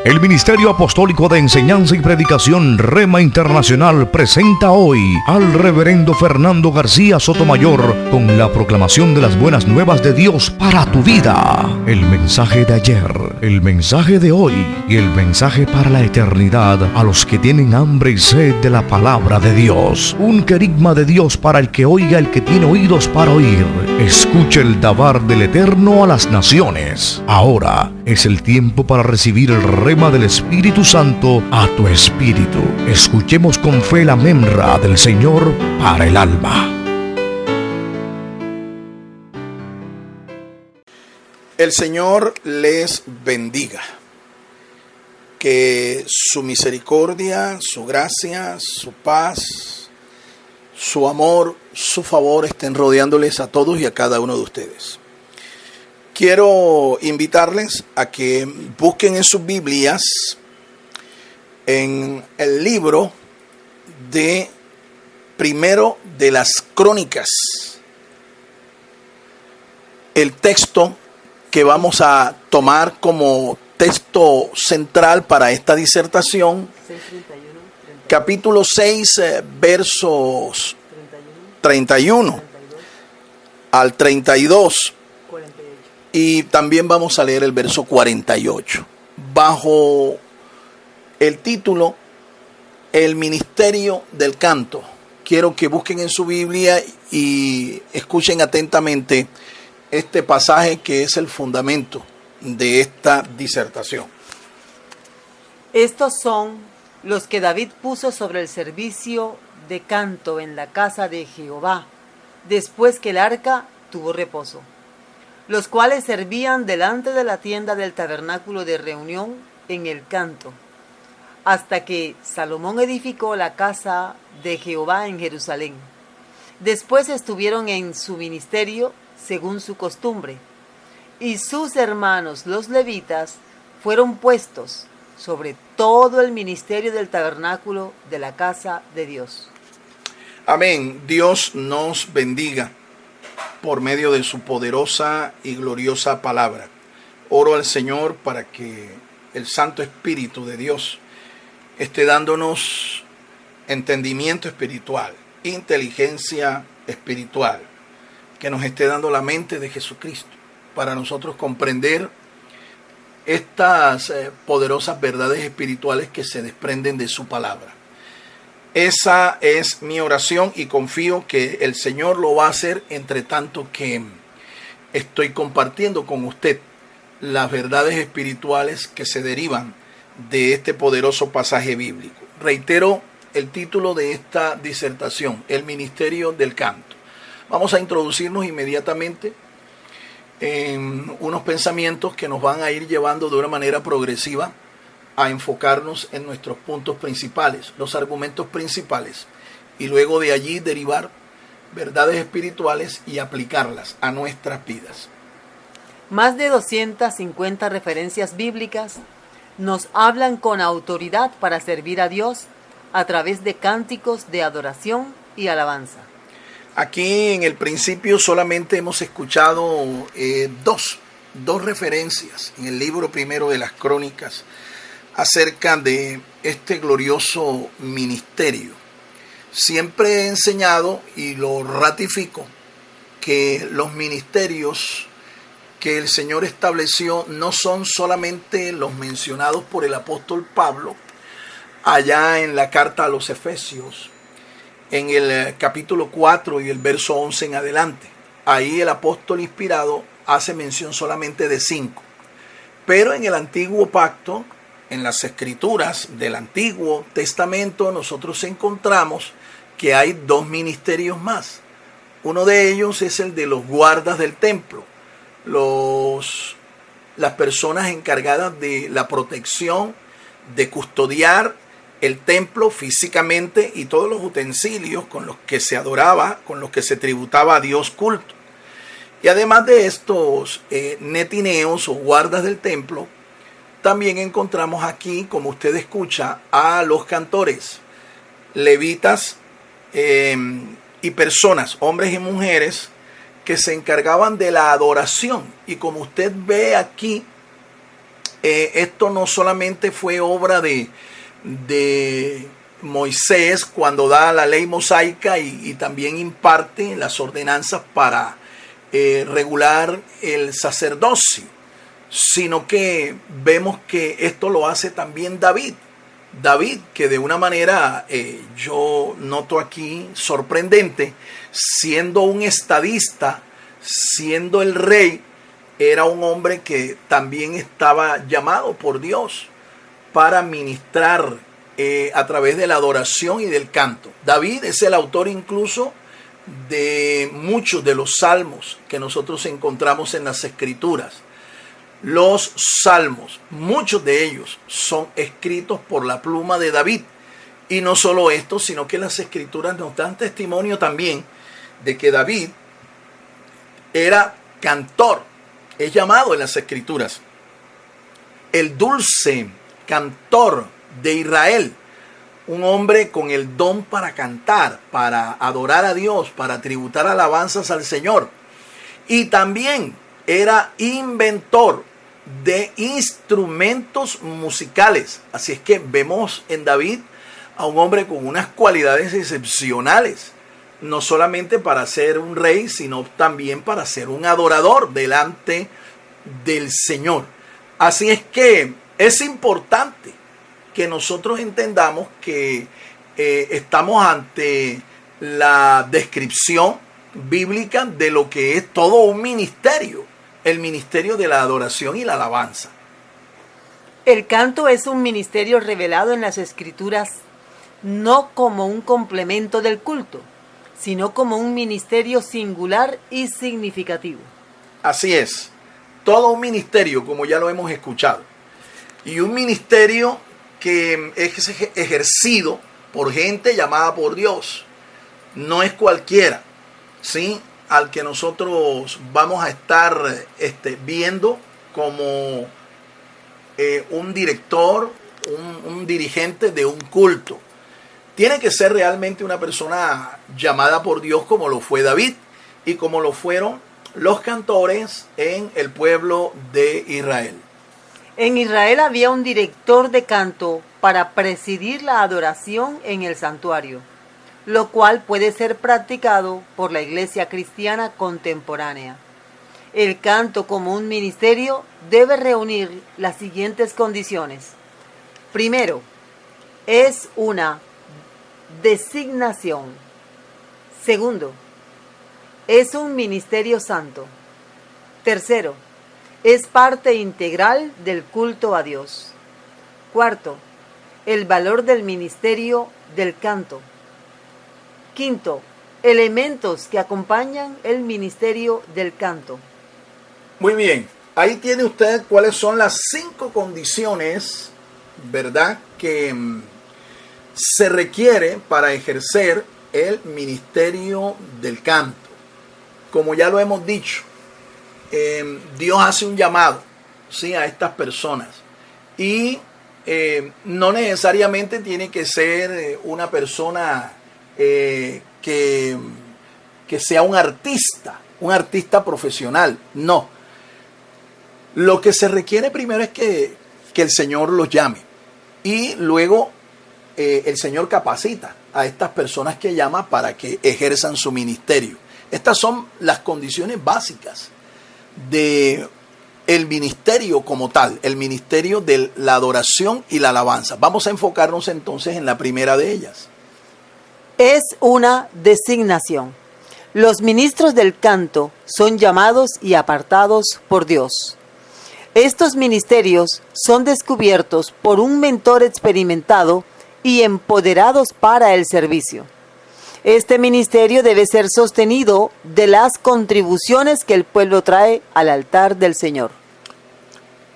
El Ministerio Apostólico de Enseñanza y Predicación Rema Internacional presenta hoy al Reverendo Fernando García Sotomayor con la proclamación de las buenas nuevas de Dios para tu vida. El mensaje de ayer, el mensaje de hoy y el mensaje para la eternidad a los que tienen hambre y sed de la palabra de Dios. Un querigma de Dios para el que oiga, el que tiene oídos para oír. Escuche el dabar del Eterno a las naciones. Ahora es el tiempo para recibir el rema del Espíritu Santo a tu espíritu. Escuchemos con fe la memra del Señor para el alma. El Señor les bendiga. Que su misericordia, su gracia, su paz, su amor, su favor estén rodeándoles a todos y a cada uno de ustedes. Quiero invitarles a que busquen en sus Biblias, en el libro de Primero de las Crónicas, el texto que vamos a tomar como texto central para esta disertación, capítulo 6, versos 31 al 32. Y también vamos a leer el verso 48, bajo el título El Ministerio del Canto. Quiero que busquen en su Biblia y escuchen atentamente este pasaje que es el fundamento de esta disertación. Estos son los que David puso sobre el servicio de canto en la casa de Jehová, después que el arca tuvo reposo, los cuales servían delante de la tienda del tabernáculo de reunión en el canto, hasta que Salomón edificó la casa de Jehová en Jerusalén. Después estuvieron en su ministerio según su costumbre, y sus hermanos los levitas fueron puestos sobre todo el ministerio del tabernáculo de la casa de Dios. Amén. Dios nos bendiga por medio de su poderosa y gloriosa palabra. Oro al Señor para que el Santo Espíritu de Dios esté dándonos entendimiento espiritual, inteligencia espiritual, que nos esté dando la mente de Jesucristo para nosotros comprender estas poderosas verdades espirituales que se desprenden de su palabra. Esa es mi oración y confío que el Señor lo va a hacer entre tanto que estoy compartiendo con usted las verdades espirituales que se derivan de este poderoso pasaje bíblico. Reitero el título de esta disertación, El Ministerio del Canto. Vamos a introducirnos inmediatamente en unos pensamientos que nos van a ir llevando de una manera progresiva a enfocarnos en nuestros puntos principales, los argumentos principales, y luego de allí derivar verdades espirituales y aplicarlas a nuestras vidas. Más de 250 referencias bíblicas nos hablan con autoridad para servir a Dios a través de cánticos de adoración y alabanza. Aquí en el principio solamente hemos escuchado dos referencias en el libro primero de las Crónicas acerca de este glorioso ministerio. Siempre he enseñado y lo ratifico que los ministerios que el Señor estableció no son solamente los mencionados por el apóstol Pablo allá en la carta a los Efesios, en el capítulo 4 y el verso 11 en adelante. Ahí el apóstol inspirado hace mención solamente de 5. Pero en el antiguo pacto, en las escrituras del Antiguo Testamento, nosotros encontramos que hay 2 ministerios más. Uno de ellos es el de los guardas del templo, las personas encargadas de la protección, de custodiar el templo físicamente y todos los utensilios con los que se adoraba, con los que se tributaba a Dios culto. Y además de estos netineos o guardas del templo, también encontramos aquí, como usted escucha, a los cantores, levitas y personas, hombres y mujeres, que se encargaban de la adoración. Y como usted ve aquí esto no solamente fue obra de Moisés cuando da la ley mosaica y también imparte las ordenanzas para regular el sacerdocio, sino que vemos que esto lo hace también David. David, que de una manera yo noto aquí sorprendente, siendo un estadista, siendo el rey, era un hombre que también estaba llamado por Dios para ministrar a través de la adoración y del canto. David es el autor incluso de muchos de los salmos que nosotros encontramos en las Escrituras. Los salmos, muchos de ellos son escritos por la pluma de David. Y no solo esto, sino que las Escrituras nos dan testimonio también de que David era cantor. Es llamado en las Escrituras el dulce cantor de Israel, un hombre con el don para cantar, para adorar a Dios, para tributar alabanzas al Señor. Y también era inventor de instrumentos musicales. Así es que vemos en David a un hombre con unas cualidades excepcionales, no solamente para ser un rey, sino también para ser un adorador delante del Señor. Así es que es importante que nosotros entendamos que estamos ante la descripción bíblica de lo que es todo un ministerio, el ministerio de la adoración y la alabanza. El canto es un ministerio revelado en las Escrituras no como un complemento del culto, sino como un ministerio singular y significativo. Así es, todo un ministerio, como ya lo hemos escuchado, y un ministerio que es ejercido por gente llamada por Dios. No es cualquiera, ¿sí?, al que nosotros vamos a estar viendo como un director, un dirigente de un culto. Tiene que ser realmente una persona llamada por Dios, como lo fue David y como lo fueron los cantores en el pueblo de Israel. En Israel había un director de canto para presidir la adoración en el santuario, lo cual puede ser practicado por la iglesia cristiana contemporánea. El canto como un ministerio debe reunir las siguientes condiciones. Primero, es una designación. Segundo, es un ministerio santo. Tercero, es parte integral del culto a Dios. Cuarto, el valor del ministerio del canto. Quinto, elementos que acompañan el ministerio del canto. Muy bien, ahí tiene usted cuáles son las 5 condiciones, ¿verdad?, que se requiere para ejercer el ministerio del canto. Como ya lo hemos dicho, Dios hace un llamado, ¿sí?, a estas personas, y no necesariamente tiene que ser una persona que sea un artista profesional. No. Lo que se requiere primero es que el Señor los llame, y luego el Señor capacita a estas personas que llama para que ejerzan su ministerio. Estas son las condiciones básicas de el ministerio como tal, el ministerio de la adoración y la alabanza. Vamos a enfocarnos entonces en la primera de ellas. Es una designación. Los ministros del canto son llamados y apartados por Dios. Estos ministerios son descubiertos por un mentor experimentado y empoderados para el servicio. Este ministerio debe ser sostenido de las contribuciones que el pueblo trae al altar del Señor.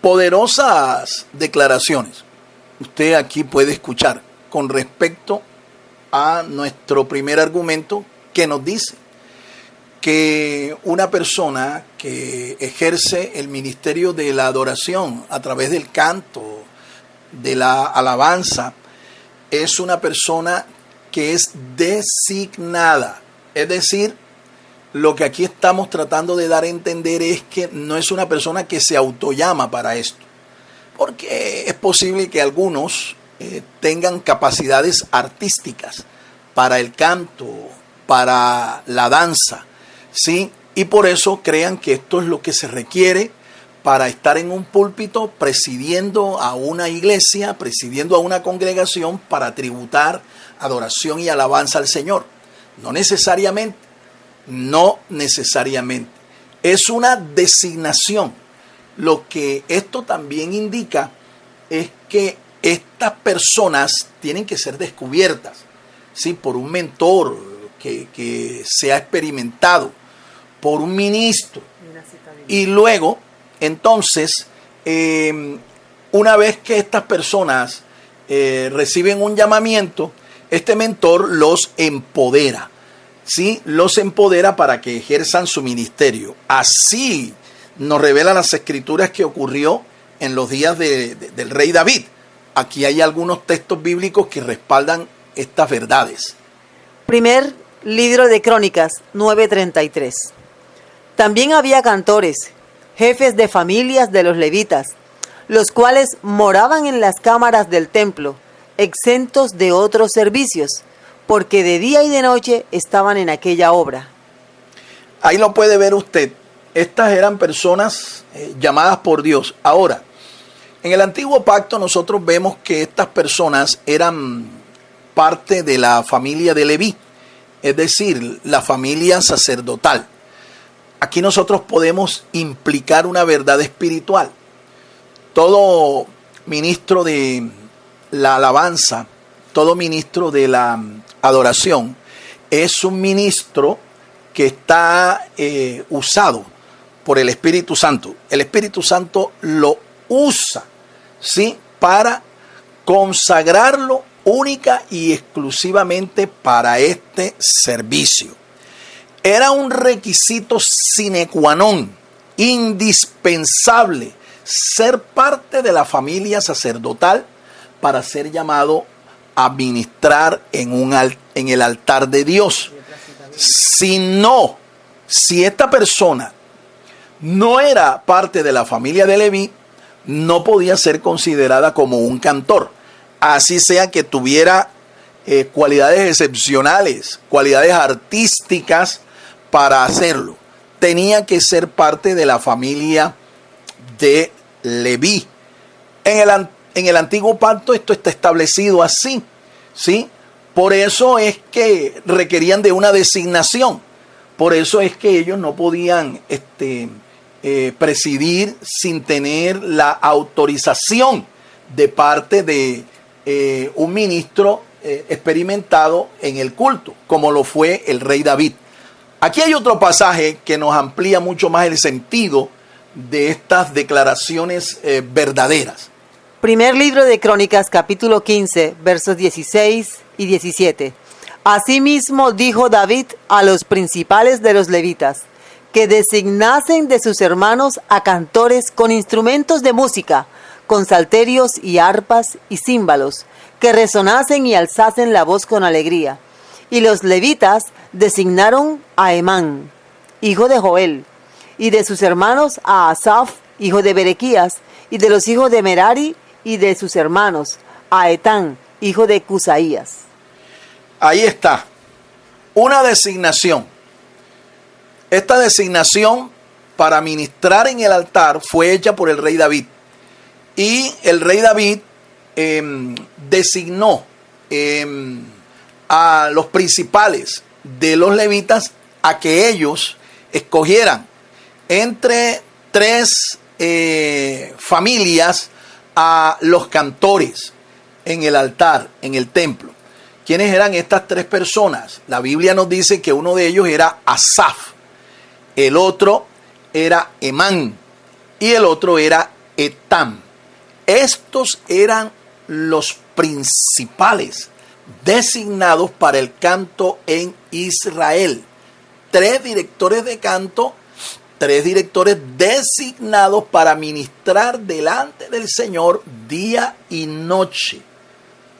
Poderosas declaraciones usted aquí puede escuchar con respecto a nuestro primer argumento, que nos dice que una persona que ejerce el ministerio de la adoración a través del canto, de la alabanza, es una persona que es designada. Es decir, lo que aquí estamos tratando de dar a entender es que no es una persona que se autollama para esto. porque es posible que algunos tengan capacidades artísticas para el canto, para la danza, ¿sí? Y por eso crean que esto es lo que se requiere para estar en un púlpito presidiendo a una iglesia, presidiendo a una congregación para tributar adoración y alabanza al Señor. No necesariamente, no necesariamente. Es una designación. Lo que esto también indica es que estas personas tienen que ser descubiertas, ¿sí? Por un mentor que sea experimentado, por un ministro. Y luego, entonces, una vez que estas personas reciben un llamamiento, este mentor los empodera, ¿sí? Los empodera para que ejerzan su ministerio. Así nos revelan las escrituras que ocurrió en los días del rey David. Aquí hay algunos textos bíblicos que respaldan estas verdades. Primer libro de Crónicas 9:33. También había cantores, jefes de familias de los levitas, los cuales moraban en las cámaras del templo, exentos de otros servicios, porque de día y de noche estaban en aquella obra. Ahí lo puede ver usted. Estas eran personas llamadas por Dios. Ahora, en el antiguo pacto nosotros vemos que estas personas eran parte de la familia de Leví, es decir, la familia sacerdotal. Aquí nosotros podemos implicar una verdad espiritual. Todo ministro de la alabanza, todo ministro de la adoración, es un ministro que está usado por el Espíritu Santo. El Espíritu Santo lo usa, ¿sí? Para consagrarlo única y exclusivamente para este servicio. Era un requisito sine qua non, indispensable, ser parte de la familia sacerdotal para ser llamado a ministrar en el altar de Dios. Si esta persona no era parte de la familia de Leví, no podía ser considerada como un cantor. Así sea que tuviera cualidades excepcionales, cualidades artísticas para hacerlo. Tenía que ser parte de la familia de Leví. En el antiguo pacto esto está establecido así, ¿sí? Por eso es que requerían de una designación. Por eso es que ellos no podían presidir sin tener la autorización de parte de un ministro experimentado en el culto, como lo fue el rey David. Aquí hay otro pasaje que nos amplía mucho más el sentido de estas declaraciones verdaderas. Primer libro de Crónicas, capítulo 15, versos 16 y 17. Asimismo dijo David a los principales de los levitas, que designasen de sus hermanos a cantores con instrumentos de música, con salterios y arpas y címbalos, que resonasen y alzasen la voz con alegría. Y los levitas designaron a Emán, hijo de Joel, y de sus hermanos a Asaf, hijo de Berequías, y de los hijos de Merari, y de sus hermanos a Etán, hijo de Cusaías. Ahí está, una designación. Esta designación para ministrar en el altar fue hecha por el rey David. Y el rey David designó a los principales de los levitas a que ellos escogieran entre tres familias a los cantores en el altar, en el templo. ¿Quiénes eran estas tres personas? La Biblia nos dice que uno de ellos era Asaf, el otro era Emán y el otro era Etán. Estos eran los principales designados para el canto en Israel. Tres directores de canto, tres directores designados para ministrar delante del Señor día y noche.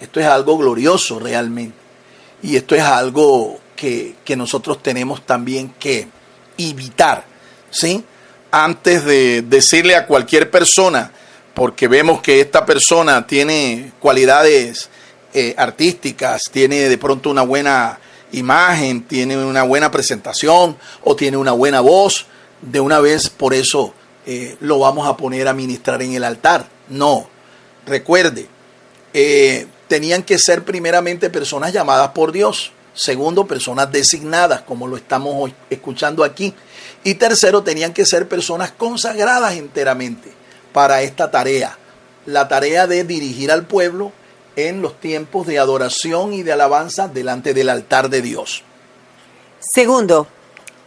Esto es algo glorioso realmente. Y esto es algo que nosotros tenemos también que evitar, ¿sí? Antes de decirle a cualquier persona, porque vemos que esta persona tiene cualidades artísticas, tiene de pronto una buena imagen, tiene una buena presentación o tiene una buena voz, de una vez por eso lo vamos a poner a ministrar en el altar. No, recuerde, tenían que ser primeramente personas llamadas por Dios. Segundo, personas designadas, como lo estamos hoy escuchando aquí. Y tercero, tenían que ser personas consagradas enteramente para esta tarea. La tarea de dirigir al pueblo en los tiempos de adoración y de alabanza delante del altar de Dios. Segundo,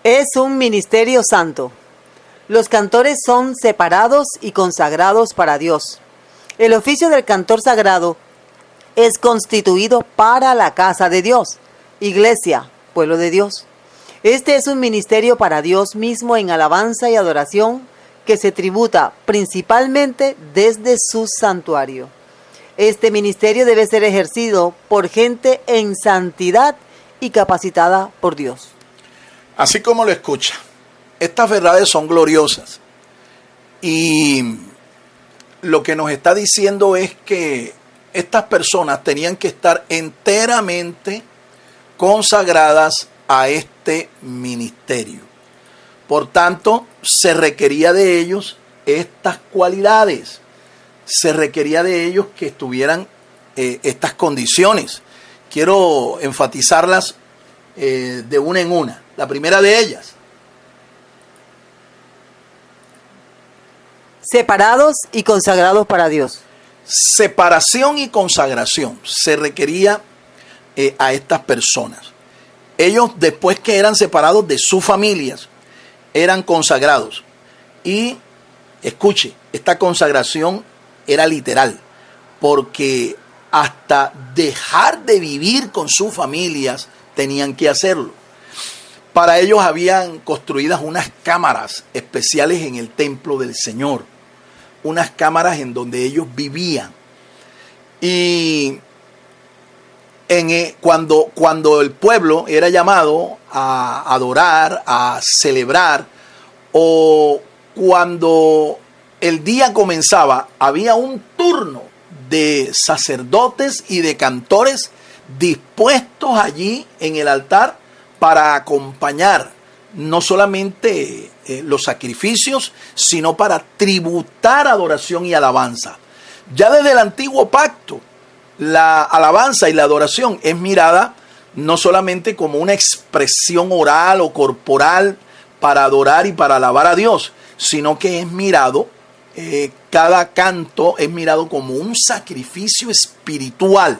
es un ministerio santo. Los cantores son separados y consagrados para Dios. El oficio del cantor sagrado es constituido para la casa de Dios, iglesia, pueblo de Dios. Este es un ministerio para Dios mismo en alabanza y adoración que se tributa principalmente desde su santuario. Este ministerio debe ser ejercido por gente en santidad y capacitada por Dios. Así como lo escucha, estas verdades son gloriosas. Y lo que nos está diciendo es que estas personas tenían que estar enteramente consagradas a este ministerio. Por tanto, se requería de ellos estas cualidades. Se requería de ellos que estuvieran estas condiciones. Quiero enfatizarlas de una en una. La primera de ellas: separados y consagrados para Dios. Separación y consagración se requería a estas personas. Ellos, después que eran separados de sus familias, eran consagrados. Y escuche, esta consagración era literal, porque hasta dejar de vivir con sus familias tenían que hacerlo. Para ellos habían construidas unas cámaras especiales en el templo del Señor, unas cámaras en donde ellos vivían. Y cuando el pueblo era llamado a adorar, a celebrar, o cuando el día comenzaba, había un turno de sacerdotes y de cantores dispuestos allí en el altar para acompañar no solamente los sacrificios, sino para tributar adoración y alabanza. Ya desde el antiguo pacto, la alabanza y la adoración es mirada no solamente como una expresión oral o corporal para adorar y para alabar a Dios, sino que es mirado, cada canto es mirado como un sacrificio espiritual.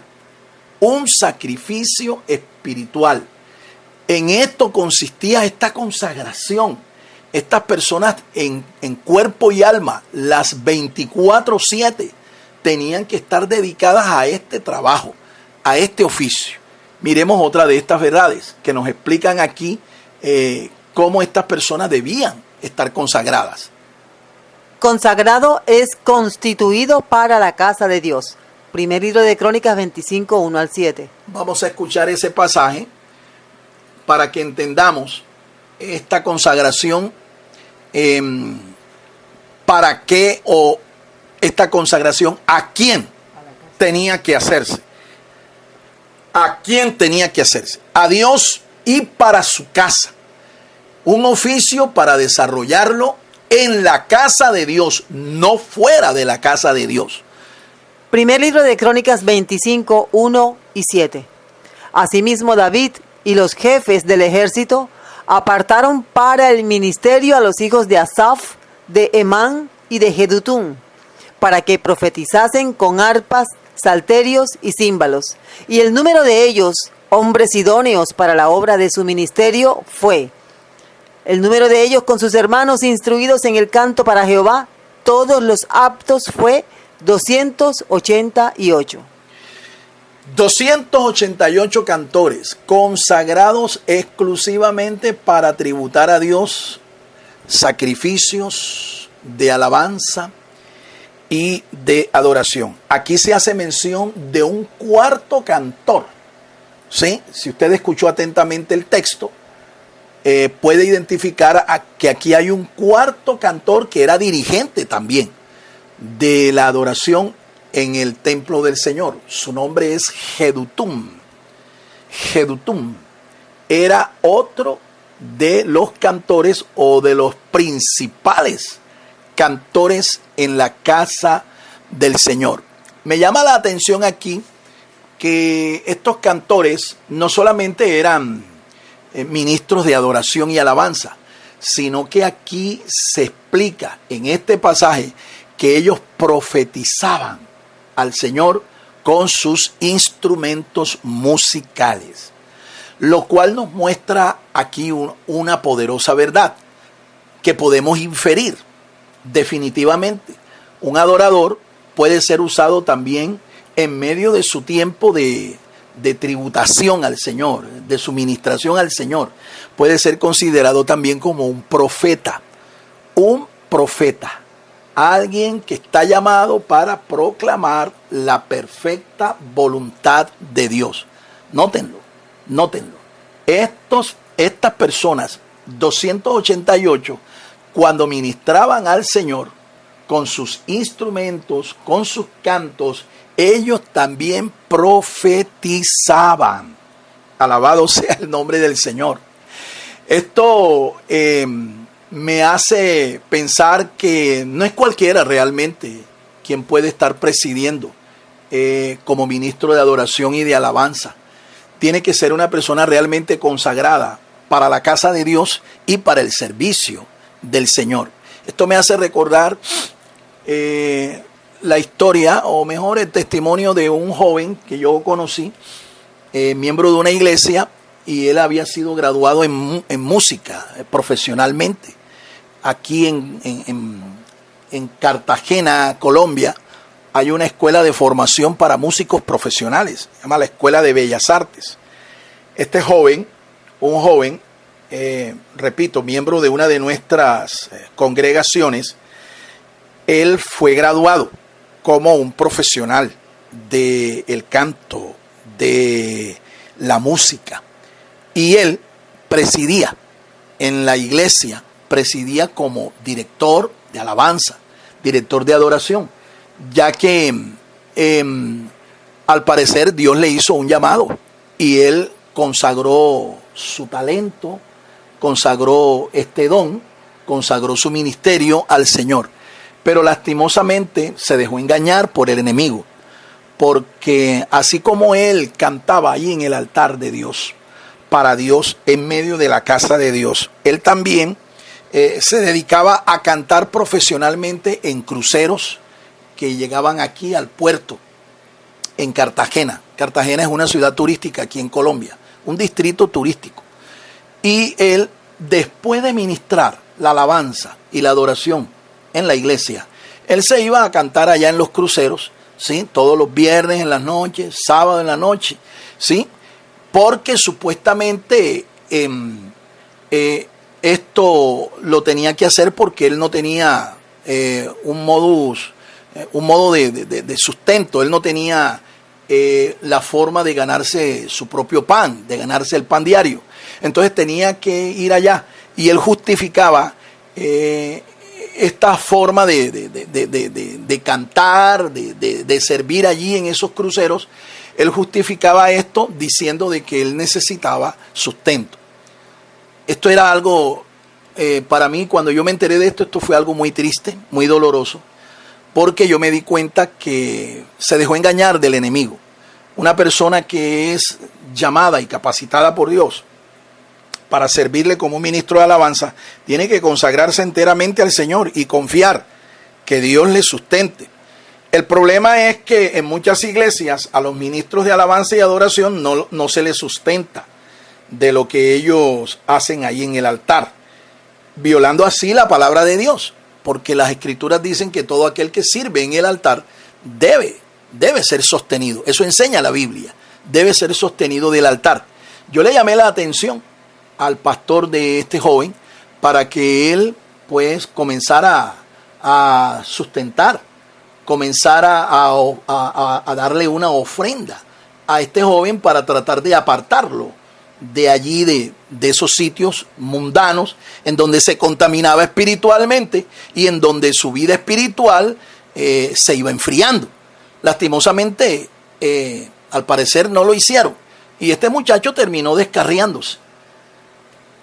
Un sacrificio espiritual. En esto consistía esta consagración. Estas personas en cuerpo y alma, las 24/7, tenían que estar dedicadas a este trabajo, a este oficio. Miremos otra de estas verdades que nos explican aquí cómo estas personas debían estar consagradas. Consagrado es constituido para la casa de Dios. Primer libro de Crónicas 25, 1 al 7. Vamos a escuchar ese pasaje para que entendamos esta consagración, para qué, o esta consagración a quién tenía que hacerse. ¿A quién tenía que hacerse? A Dios y para su casa. Un oficio para desarrollarlo en la casa de Dios, no fuera de la casa de Dios. Primer libro de Crónicas 25, 1 y 7. Asimismo David y los jefes del ejército apartaron para el ministerio a los hijos de Asaf, de Emán y de Jedutún, para que profetizasen con arpas, salterios y címbalos. Y el número de ellos, hombres idóneos para la obra de su ministerio, fue: el número de ellos con sus hermanos instruidos en el canto para Jehová, todos los aptos, fue 288. 288 cantores consagrados exclusivamente para tributar a Dios sacrificios de alabanza y de adoración. Aquí se hace mención de un cuarto cantor. ¿Sí? Si usted escuchó atentamente el texto, puede identificar que aquí hay un cuarto cantor que era dirigente también. de la adoración en el templo del Señor. Su nombre es Jedutum. Jedutum era otro de los cantores o de los principales cantores en la casa del Señor. Me llama la atención aquí que estos cantores no solamente eran ministros de adoración y alabanza, sino que aquí se explica en este pasaje que ellos profetizaban al Señor con sus instrumentos musicales, lo cual nos muestra aquí una poderosa verdad que podemos inferir. Definitivamente, un adorador puede ser usado también en medio de su tiempo de tributación al Señor, de suministración al Señor. Puede ser considerado también como un profeta. Un profeta. Alguien que está llamado para proclamar la perfecta voluntad de Dios. Nótenlo, nótenlo. Estas personas, 288, cuando ministraban al Señor con sus instrumentos, con sus cantos, ellos también profetizaban. Alabado sea el nombre del Señor. Esto me hace pensar que no es cualquiera realmente quien puede estar presidiendo como ministro de adoración y de alabanza. Tiene que ser una persona realmente consagrada para la casa de Dios y para el servicio del Señor. Esto me hace recordar la historia, o mejor el testimonio de un joven que yo conocí, miembro de una iglesia, y él había sido graduado en música profesionalmente. Aquí en Cartagena, Colombia, hay una escuela de formación para músicos profesionales, se llama la Escuela de Bellas Artes. Este joven, un joven, repito, miembro de una de nuestras congregaciones, él fue graduado como un profesional del canto, de la música, y él presidía en la iglesia, presidía como director de alabanza, director de adoración, ya que al parecer Dios le hizo un llamado y él consagró su talento, consagró este don, consagró su ministerio al Señor. Pero lastimosamente se dejó engañar por el enemigo, porque así como él cantaba ahí en el altar de Dios, para Dios, en medio de la casa de Dios, él también se dedicaba a cantar profesionalmente en cruceros que llegaban aquí al puerto, en Cartagena. Cartagena es una ciudad turística aquí en Colombia, un distrito turístico. Y él, después de ministrar la alabanza y la adoración en la iglesia, él se iba a cantar allá en los cruceros, ¿sí? Todos los viernes en las noches, sábado en la noche, ¿sí? Porque supuestamente esto lo tenía que hacer porque él no tenía un modo de sustento, él no tenía la forma de ganarse su propio pan, de ganarse el pan diario. Entonces tenía que ir allá y él justificaba esta forma de cantar, de servir allí en esos cruceros. Él justificaba esto diciendo de que él necesitaba sustento. Esto era algo, para mí, cuando yo me enteré de esto fue algo muy triste, muy doloroso, porque yo me di cuenta que se dejó engañar del enemigo. Una persona que es llamada y capacitada por Dios para servirle como ministro de alabanza, tiene que consagrarse enteramente al Señor y confiar que Dios le sustente. El problema es que en muchas iglesias a los ministros de alabanza y adoración no se les sustenta de lo que ellos hacen ahí en el altar, violando así la palabra de Dios, porque las escrituras dicen que todo aquel que sirve en el altar debe ser sostenido. Eso enseña la Biblia, debe ser sostenido del altar. Yo le llamé la atención al pastor de este joven para que él pues comenzara a sustentar, comenzara a darle una ofrenda a este joven para tratar de apartarlo de allí, de esos sitios mundanos en donde se contaminaba espiritualmente y en donde su vida espiritual se iba enfriando. Lastimosamente, al parecer no lo hicieron. Y este muchacho terminó descarriándose.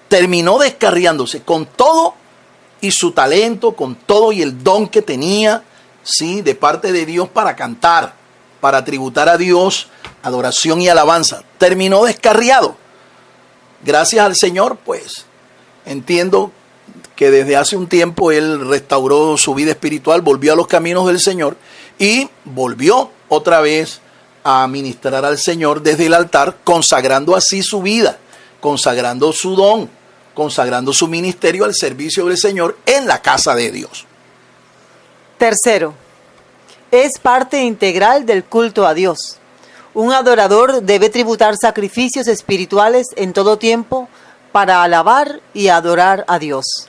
Terminó descarriándose con todo y su talento, con todo y el don que tenía, ¿sí?, de parte de Dios para cantar, para tributar a Dios adoración y alabanza. Terminó descarriado. Gracias al Señor, pues, entiendo que desde hace un tiempo él restauró su vida espiritual, volvió a los caminos del Señor y volvió otra vez a ministrar al Señor desde el altar, consagrando así su vida, consagrando su don, consagrando su ministerio al servicio del Señor en la casa de Dios. Tercero, es parte integral del culto a Dios. Un adorador debe tributar sacrificios espirituales en todo tiempo para alabar y adorar a Dios.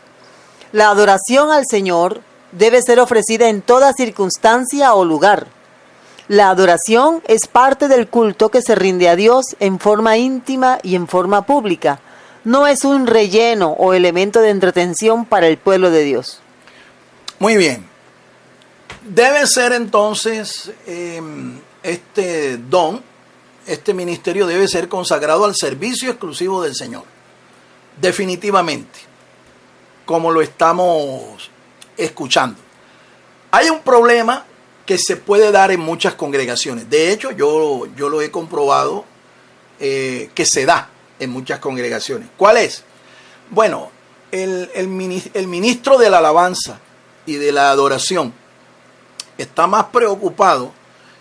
La adoración al Señor debe ser ofrecida en toda circunstancia o lugar. La adoración es parte del culto que se rinde a Dios en forma íntima y en forma pública. No es un relleno o elemento de entretención para el pueblo de Dios. Muy bien. Debe ser entonces este don, este ministerio debe ser consagrado al servicio exclusivo del Señor. Definitivamente, como lo estamos escuchando. Hay un problema que se puede dar en muchas congregaciones. De hecho, yo lo he comprobado que se da en muchas congregaciones. ¿Cuál es? Bueno, el ministro de la alabanza y de la adoración está más preocupado,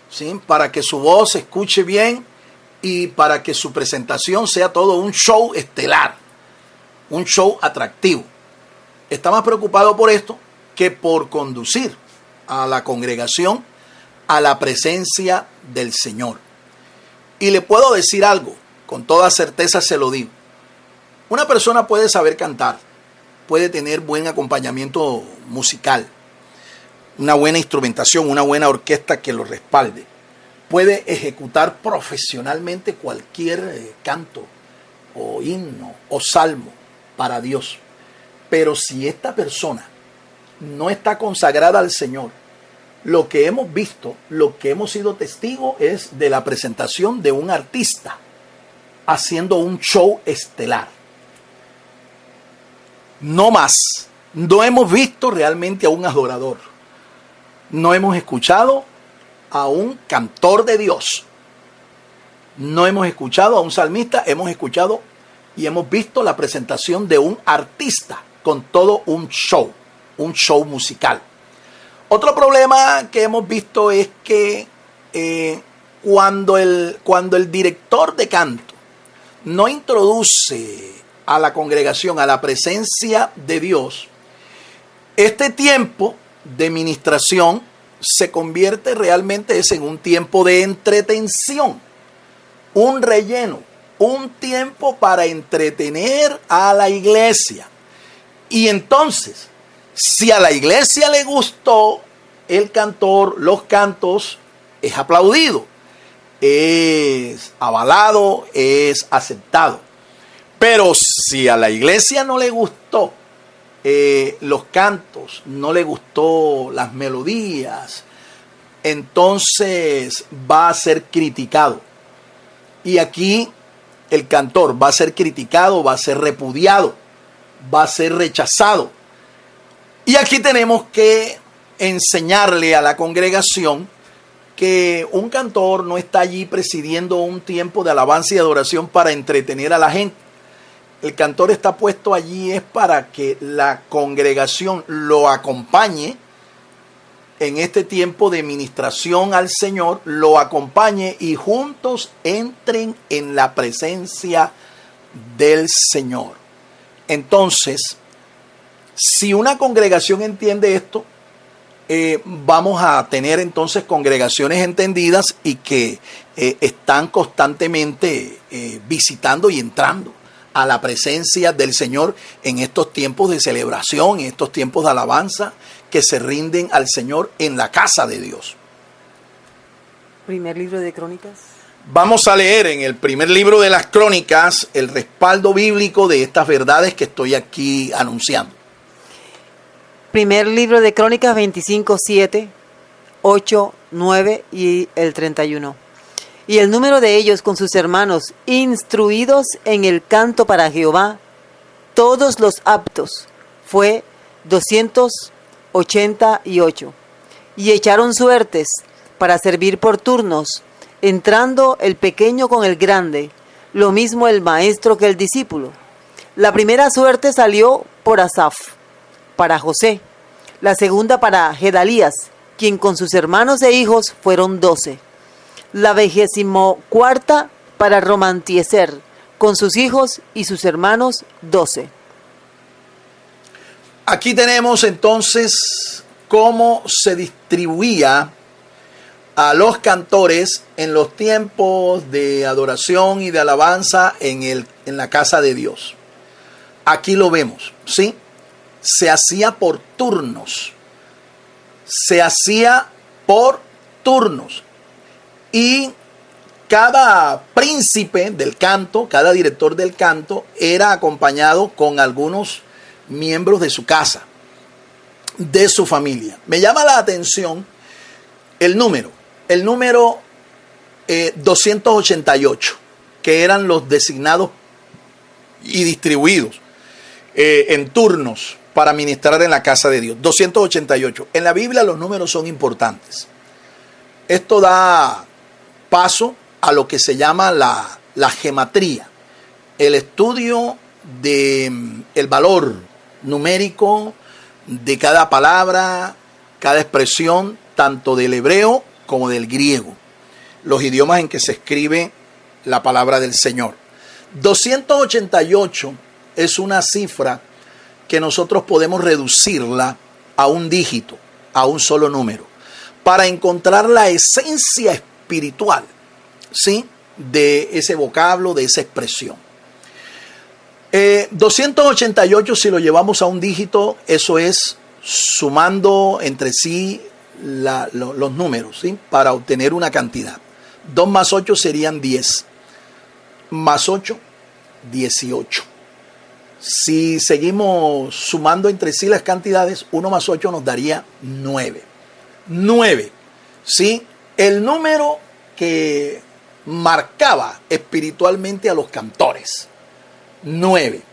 ¿sí?, para que su voz se escuche bien y para que su presentación sea todo un show estelar, un show atractivo. Está más preocupado por esto que por conducir a la congregación a la presencia del Señor. Y le puedo decir algo, con toda certeza se lo digo. Una persona puede saber cantar, puede tener buen acompañamiento musical, una buena instrumentación, una buena orquesta que lo respalde. Puede ejecutar profesionalmente cualquier canto o himno o salmo para Dios. Pero si esta persona no está consagrada al Señor, lo que hemos visto, lo que hemos sido testigos es de la presentación de un artista haciendo un show estelar. No más. No hemos visto realmente a un adorador. No hemos escuchado a un cantor de Dios. No hemos escuchado a un salmista. Hemos escuchado y hemos visto la presentación de un artista con todo un show musical. Otro problema que hemos visto es que cuando el director de canto no introduce a la congregación a la presencia de Dios, este tiempo de ministración se convierte realmente en un tiempo de entretención, un relleno, un tiempo para entretener a la iglesia. Y entonces, si a la iglesia le gustó el cantor, los cantos, es aplaudido, es avalado, es aceptado. Pero si a la iglesia no le gustó los cantos, no le gustó las melodías, entonces va a ser criticado. Y aquí el cantor va a ser criticado, va a ser repudiado, va a ser rechazado. Y aquí tenemos que enseñarle a la congregación que un cantor no está allí presidiendo un tiempo de alabanza y adoración para entretener a la gente. El cantor está puesto allí es para que la congregación lo acompañe en este tiempo de ministración al Señor, lo acompañe y juntos entren en la presencia del Señor. Entonces, si una congregación entiende esto, vamos a tener entonces congregaciones entendidas y que están constantemente visitando y entrando a la presencia del Señor en estos tiempos de celebración, en estos tiempos de alabanza que se rinden al Señor en la casa de Dios. Primer libro de Crónicas. Vamos a leer en el primer libro de las Crónicas el respaldo bíblico de estas verdades que estoy aquí anunciando. Primer libro de Crónicas 25:7. 8, 9 y el 31. Y el número de ellos con sus hermanos, instruidos en el canto para Jehová, todos los aptos, fue 288. Y echaron suertes para servir por turnos, entrando el pequeño con el grande, lo mismo el maestro que el discípulo. La primera suerte salió por Asaf, para José, la segunda para Gedalías, quien con sus hermanos e hijos fueron 12. La 24ª para Romantieser, con sus hijos y sus hermanos 12. Aquí tenemos entonces cómo se distribuía a los cantores en los tiempos de adoración y de alabanza en la casa de Dios. Aquí lo vemos, ¿sí? Se hacía por turnos. Se hacía por turnos. Y cada príncipe del canto, cada director del canto, era acompañado con algunos miembros de su casa, de su familia. Me llama la atención el número 288, que eran los designados y distribuidos en turnos para ministrar en la casa de Dios. 288. En la Biblia los números son importantes. Esto da paso a lo que se llama la gematría, el estudio del valor numérico de cada palabra, cada expresión, tanto del hebreo como del griego, los idiomas en que se escribe la palabra del Señor. 288 es una cifra que nosotros podemos reducirla a un dígito, a un solo número, para encontrar la esencia espiritual, ¿sí?, de ese vocablo, de esa expresión. 288, si lo llevamos a un dígito, eso es sumando entre sí los números, ¿sí?, para obtener una cantidad. 2 más 8 serían 10. Más 8, 18. Si seguimos sumando entre sí las cantidades, 1 más 8 nos daría 9. 9, ¿sí? El número que marcaba espiritualmente a los cantores. 9.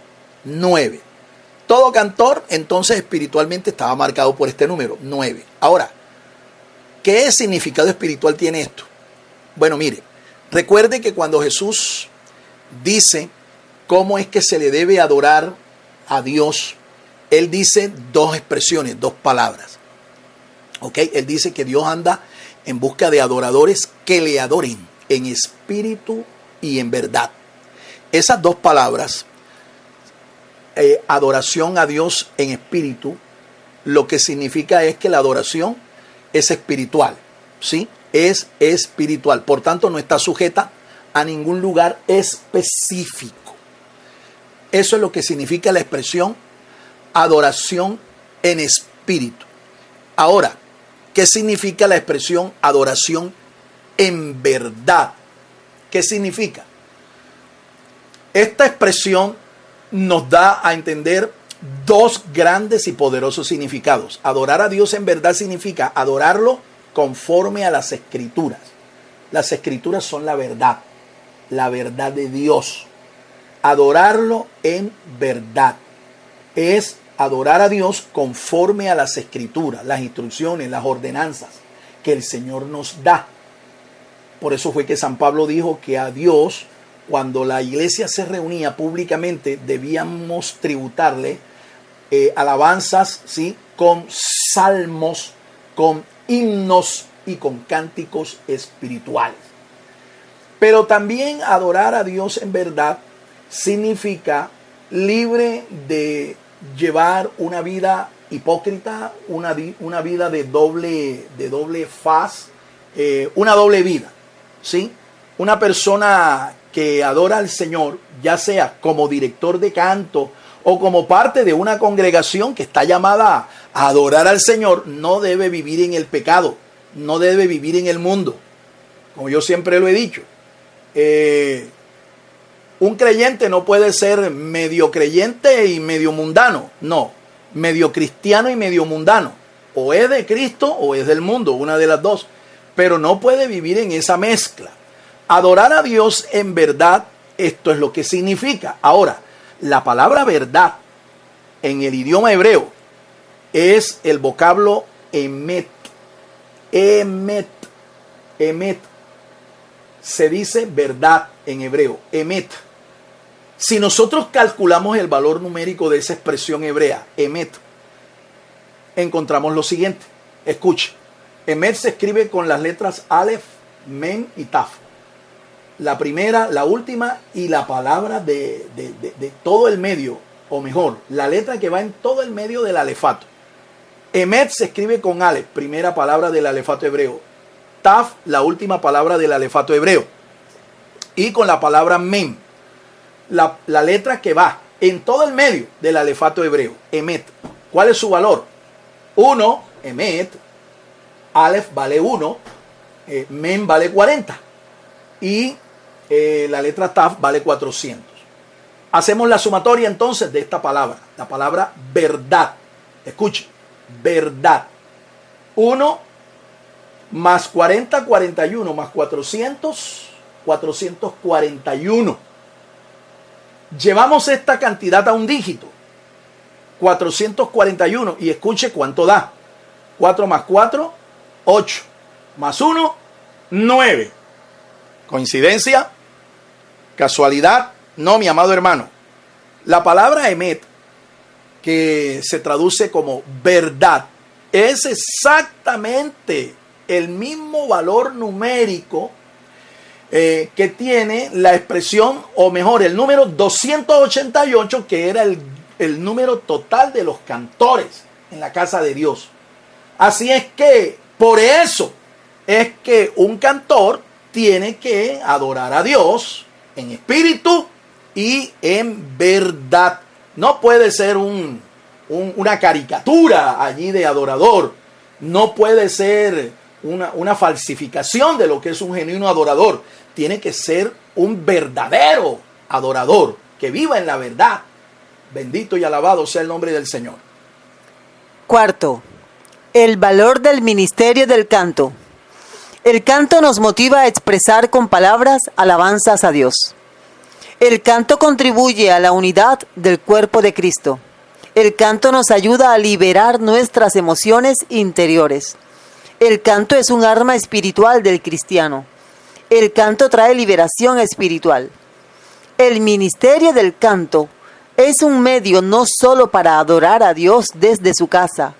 Todo cantor entonces espiritualmente estaba marcado por este número, 9. Ahora, ¿qué significado espiritual tiene esto? Bueno, mire, recuerde que cuando Jesús dice cómo es que se le debe adorar a Dios, Él dice dos expresiones, dos palabras. ¿Ok? Él dice que Dios anda en busca de adoradores que le adoren en espíritu y en verdad. Esas dos palabras, adoración a Dios en espíritu, lo que significa es que la adoración es espiritual, ¿sí? Es espiritual, por tanto no está sujeta a ningún lugar específico. Eso es lo que significa la expresión adoración en espíritu. Ahora, ¿qué significa la expresión adoración en verdad? ¿Qué significa? Esta expresión nos da a entender dos grandes y poderosos significados. Adorar a Dios en verdad significa adorarlo conforme a las Escrituras. Las Escrituras son la verdad de Dios. Adorarlo en verdad es adorar a Dios conforme a las Escrituras, las instrucciones, las ordenanzas que el Señor nos da. Por eso fue que San Pablo dijo que a Dios, cuando la iglesia se reunía públicamente, debíamos tributarle alabanzas, ¿sí?, con salmos, con himnos y con cánticos espirituales. Pero también adorar a Dios en verdad significa libre de llevar una vida hipócrita, una vida de doble faz, una doble vida, ¿sí? Una persona que adora al Señor, ya sea como director de canto o como parte de una congregación que está llamada a adorar al Señor, no debe vivir en el pecado, no debe vivir en el mundo. Como yo siempre lo he dicho, un creyente no puede ser medio creyente y medio mundano, no, medio cristiano y medio mundano. O es de Cristo o es del mundo, una de las dos. Pero no puede vivir en esa mezcla. Adorar a Dios en verdad, esto es lo que significa. Ahora, la palabra verdad en el idioma hebreo es el vocablo emet. Emet. Emet. Se dice verdad en hebreo. Emet. Si nosotros calculamos el valor numérico de esa expresión hebrea, emet, encontramos lo siguiente. Escuche. Emet se escribe con las letras Aleph, Mem y Taf. La primera, la última y la palabra de todo el medio, o mejor, la letra que va en todo el medio del alefato. Emet se escribe con Aleph, primera palabra del alefato hebreo. Taf, la última palabra del alefato hebreo. Y con la palabra Mem, la letra que va en todo el medio del alefato hebreo. Emet. ¿Cuál es su valor? 1, Emet. Aleph vale 1. Mem vale 40. Y la letra Taf vale 400. Hacemos la sumatoria entonces de esta palabra. La palabra verdad. Escuche. Verdad. 1 más 40, 41 más 400, 441. Llevamos esta cantidad a un dígito. 441. Y escuche cuánto da. 4 más 4, 8. Más 1, 9. ¿Coincidencia? ¿Casualidad? No, mi amado hermano. La palabra emet, que se traduce como verdad, es exactamente el mismo valor numérico que tiene la expresión, o mejor, el número 288, que era el número total de los cantores en la casa de Dios. Así es que, por eso, es que un cantor tiene que adorar a Dios en espíritu y en verdad. No puede ser una caricatura allí de adorador. No puede ser una falsificación de lo que es un genuino adorador. Tiene que ser un verdadero adorador que viva en la verdad. Bendito y alabado sea el nombre del Señor. Cuarto, el valor del ministerio del canto. El canto nos motiva a expresar con palabras alabanzas a Dios. El canto contribuye a la unidad del cuerpo de Cristo. El canto nos ayuda a liberar nuestras emociones interiores. El canto es un arma espiritual del cristiano. El canto trae liberación espiritual. El ministerio del canto es un medio no solo para adorar a Dios desde su casa,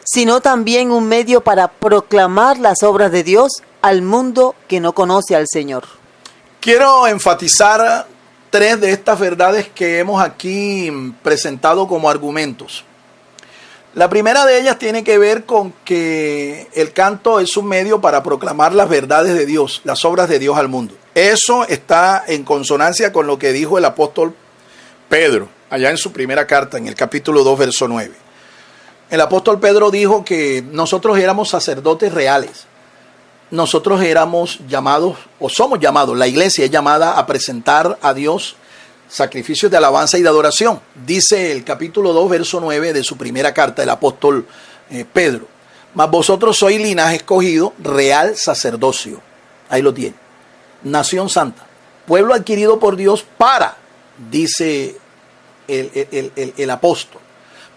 sino también un medio para proclamar las obras de Dios al mundo que no conoce al Señor. Quiero enfatizar 3 de estas verdades que hemos aquí presentado como argumentos. La primera de ellas tiene que ver con que el canto es un medio para proclamar las verdades de Dios, las obras de Dios al mundo. Eso está en consonancia con lo que dijo el apóstol Pedro, allá en su primera carta, en el capítulo 2, verso 9. El apóstol Pedro dijo que nosotros éramos sacerdotes reales. Nosotros éramos llamados, o somos llamados, la iglesia es llamada a presentar a Dios sacrificios de alabanza y de adoración. Dice el capítulo 2, verso 9 de su primera carta, el apóstol Pedro. Mas vosotros sois linaje escogido, real sacerdocio. Ahí lo tiene. Nación santa. Pueblo adquirido por Dios para, dice el apóstol,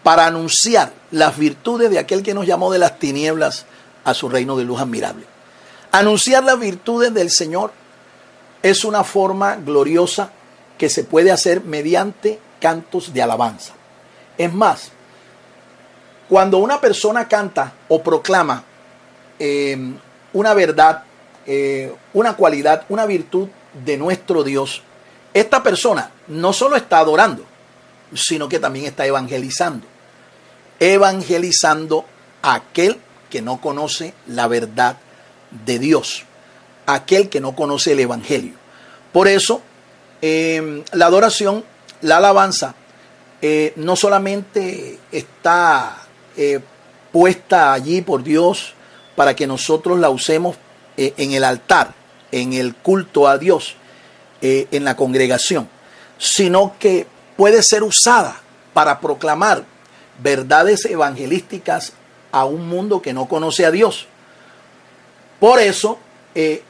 para anunciar las virtudes de aquel que nos llamó de las tinieblas a su reino de luz admirable. Anunciar las virtudes del Señor es una forma gloriosa que se puede hacer mediante cantos de alabanza. Es más, cuando una persona canta o proclama una verdad, una cualidad, una virtud de nuestro Dios, esta persona no solo está adorando, sino que también está evangelizando. Evangelizando a aquel que no conoce la verdad de Dios, aquel que no conoce el evangelio. Por eso, la adoración, la alabanza, no solamente está puesta allí por Dios para que nosotros la usemos en el altar, en el culto a Dios, en la congregación, sino que puede ser usada para proclamar verdades evangelísticas a un mundo que no conoce a Dios. Por eso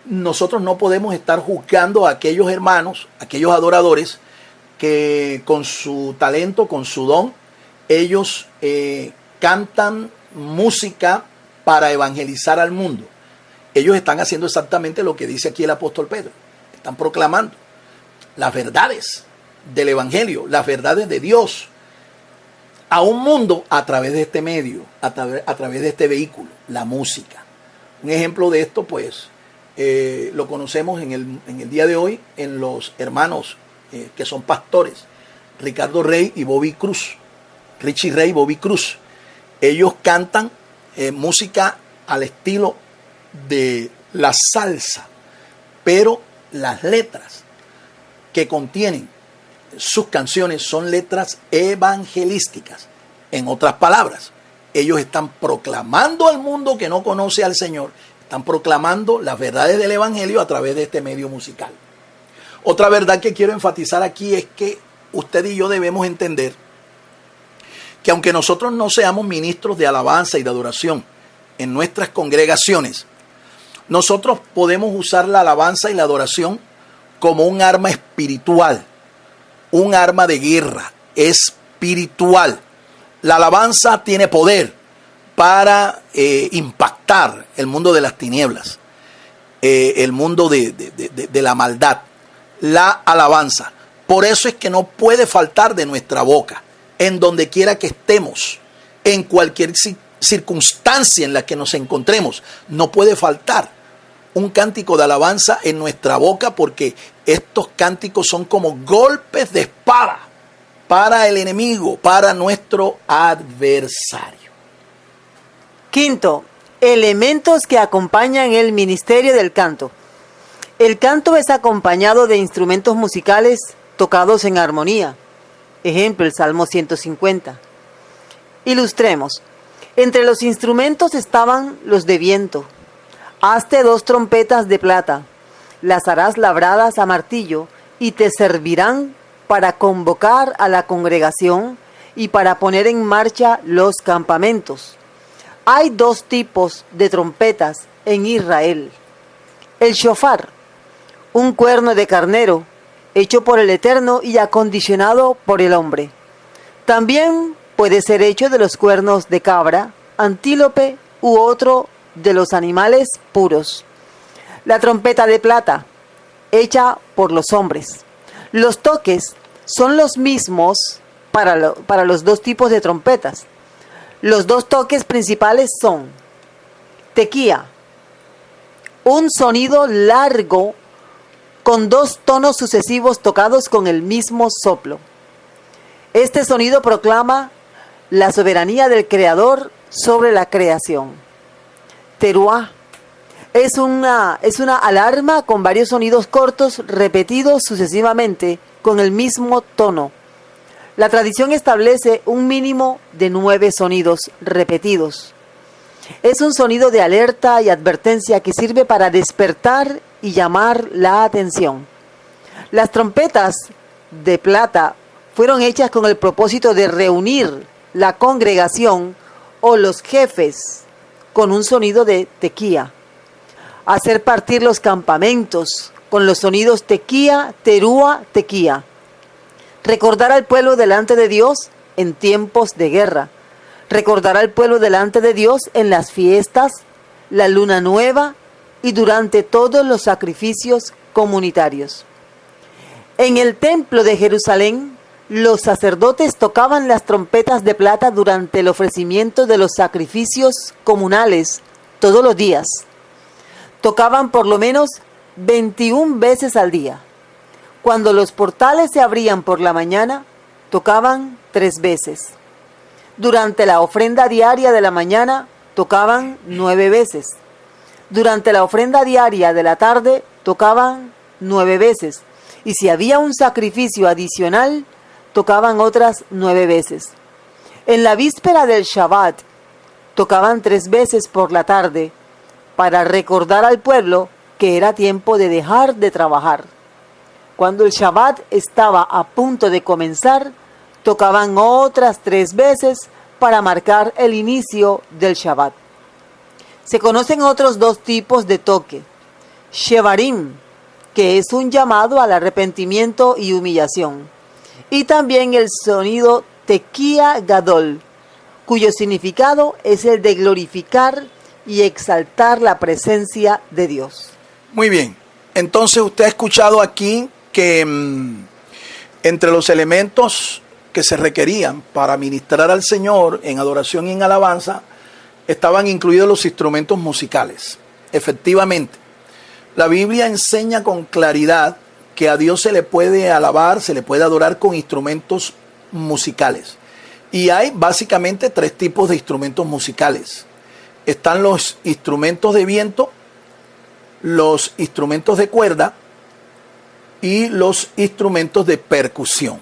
nosotros no podemos estar juzgando a aquellos hermanos, aquellos adoradores que con su talento, con su don, ellos cantan música para evangelizar al mundo. Ellos están haciendo exactamente lo que dice aquí el apóstol Pedro. Están proclamando las verdades del evangelio, las verdades de Dios a un mundo a través de este medio, a través de este vehículo, la música. Un ejemplo de esto, pues, lo conocemos en el día de hoy en los hermanos que son pastores, Ricardo Rey y Bobby Cruz, Richie Rey y Bobby Cruz. Ellos cantan música al estilo de la salsa, pero las letras que contienen sus canciones son letras evangelísticas. En otras palabras, ellos están proclamando al mundo que no conoce al Señor, están proclamando las verdades del evangelio a través de este medio musical. Otra verdad que quiero enfatizar aquí es que usted y yo debemos entender que aunque nosotros no seamos ministros de alabanza y de adoración en nuestras congregaciones, nosotros podemos usar la alabanza y la adoración como un arma espiritual, un arma de guerra espiritual. La alabanza tiene poder para impactar el mundo de las tinieblas, el mundo de la maldad. La alabanza. Por eso es que no puede faltar de nuestra boca, en donde quiera que estemos, en cualquier circunstancia en la que nos encontremos. No puede faltar un cántico de alabanza en nuestra boca, porque estos cánticos son como golpes de espada para el enemigo, para nuestro adversario. Quinto, elementos que acompañan el ministerio del canto. El canto es acompañado de instrumentos musicales tocados en armonía. Ejemplo, el Salmo 150. Ilustremos. Entre los instrumentos estaban los de viento. Hazte 2 trompetas de plata, las harás labradas a martillo y te servirán para convocar a la congregación y para poner en marcha los campamentos. Hay 2 tipos de trompetas en Israel. El shofar, un cuerno de carnero, hecho por el Eterno y acondicionado por el hombre. También puede ser hecho de los cuernos de cabra, antílope u otro de los animales puros. La trompeta de plata, hecha por los hombres. Los toques son los mismos para los 2 tipos de trompetas. Los 2 toques principales son tequía, un sonido largo con 2 tonos sucesivos tocados con el mismo soplo. Este sonido proclama la soberanía del Creador sobre la creación. Teruá es una alarma con varios sonidos cortos repetidos sucesivamente con el mismo tono. La tradición establece un mínimo de 9 sonidos repetidos. Es un sonido de alerta y advertencia que sirve para despertar y llamar la atención. Las trompetas de plata fueron hechas con el propósito de reunir la congregación o los jefes con un sonido de tequía, hacer partir los campamentos con los sonidos tequía, terúa, tequía, recordar al pueblo delante de Dios en tiempos de guerra, recordar al pueblo delante de Dios en las fiestas, la luna nueva y durante todos los sacrificios comunitarios. En el templo de Jerusalén, los sacerdotes tocaban las trompetas de plata durante el ofrecimiento de los sacrificios comunales todos los días. Tocaban por lo menos 21 veces al día. Cuando los portales se abrían por la mañana, tocaban 3 veces. Durante la ofrenda diaria de la mañana, tocaban 9 veces. Durante la ofrenda diaria de la tarde, tocaban 9 veces. Y si había un sacrificio adicional, tocaban otras 9 veces. En la víspera del Shabbat, tocaban 3 veces por la tarde, para recordar al pueblo que era tiempo de dejar de trabajar. Cuando el Shabbat estaba a punto de comenzar, tocaban otras 3 veces para marcar el inicio del Shabbat. Se conocen otros dos tipos de toque. Shevarim, que es un llamado al arrepentimiento y humillación. Y también el sonido Tequía Gadol, cuyo significado es el de glorificar y exaltar la presencia de Dios. Muy bien, entonces usted ha escuchado aquí que entre los elementos que se requerían para ministrar al Señor en adoración y en alabanza estaban incluidos los instrumentos musicales. Efectivamente, la Biblia enseña con claridad que a Dios se le puede alabar, se le puede adorar con instrumentos musicales. Y hay básicamente tres tipos de instrumentos musicales. Están los instrumentos de viento, los instrumentos de cuerda y los instrumentos de percusión.